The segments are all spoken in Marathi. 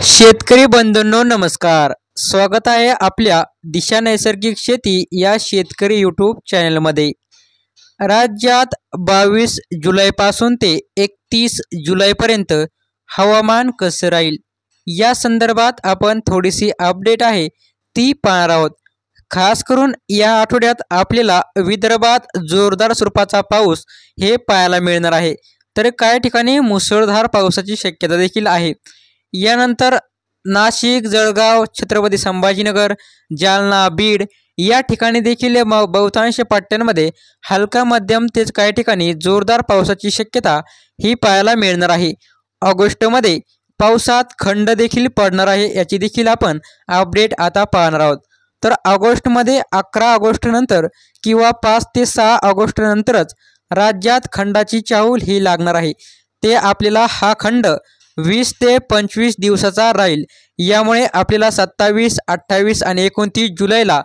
शेतकरी बंधूंनो नमस्कार. स्वागत आहे आपल्या दिशा नैसर्गिक शेती या शेतकरी यूट्यूब चॅनलमध्ये. राज्यात 22 जुलैपासून ते 31 जुलैपर्यंत हवामान कसं राहील या संदर्भात आपण थोडीशी अपडेट आहे ती पाहणार आहोत. खास करून या आठवड्यात आपल्याला विदर्भात जोरदार स्वरूपाचा पाऊस हे पाहायला मिळणार आहे. तर काही ठिकाणी मुसळधार पावसाची शक्यता देखील आहे. यानंतर नाशिक, जळगाव, छत्रपती संभाजीनगर, जालना, बीड या ठिकाणी देखील बहुतांश पट्ट्यांमध्ये हलका मध्यम तेच काही ठिकाणी जोरदार पावसाची शक्यता ही पाहायला मिळणार आहे. ऑगस्टमध्ये पावसात खंड देखील पडणार आहे याची देखील आपण अपडेट आता पाहणार आहोत. तर ऑगस्टमध्ये 11 ऑगस्ट नंतर किंवा 5 ते 6 ऑगस्ट नंतरच राज्यात खंडाची चाहूल ही लागणार आहे. ते आपल्याला हा खंड 20 ते 25 दिवसाचा राहील. यामुळे आपल्याला 27, 28 आणि 29 जुलैला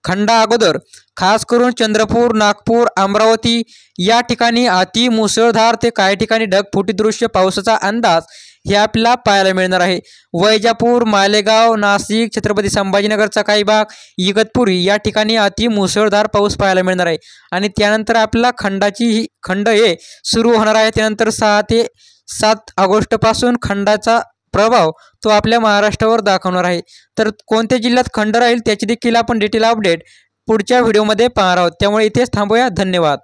खंडा अगोदर खास करून चंद्रपूर, नागपूर, अमरावती या ठिकाणी अति मुसळधार ते काही ठिकाणी ढगफुटी दृश्य पावसाचा अंदाज हे आपल्याला पाहायला मिळणार आहे. वैजापूर, मालेगाव, नाशिक, छत्रपती संभाजीनगरचा काही भाग, इगतपुरी या ठिकाणी अति मुसळधार पाऊस पाहायला मिळणार आहे. आणि त्यानंतर आपल्याला खंड हे सुरू होणार आहे. त्यानंतर 6 ते 7 ऑगस्टपासून खंडाचा प्रभाव तो आपल्या महाराष्ट्रावर दाखवणार आहे. तर कोणत्या जिल्ह्यात खंड राहील त्याची देखील आपण डिटेल अपडेट पुढच्या व्हिडिओमध्ये पाहणार आहोत. त्यामुळे इथेच थांबूया. धन्यवाद.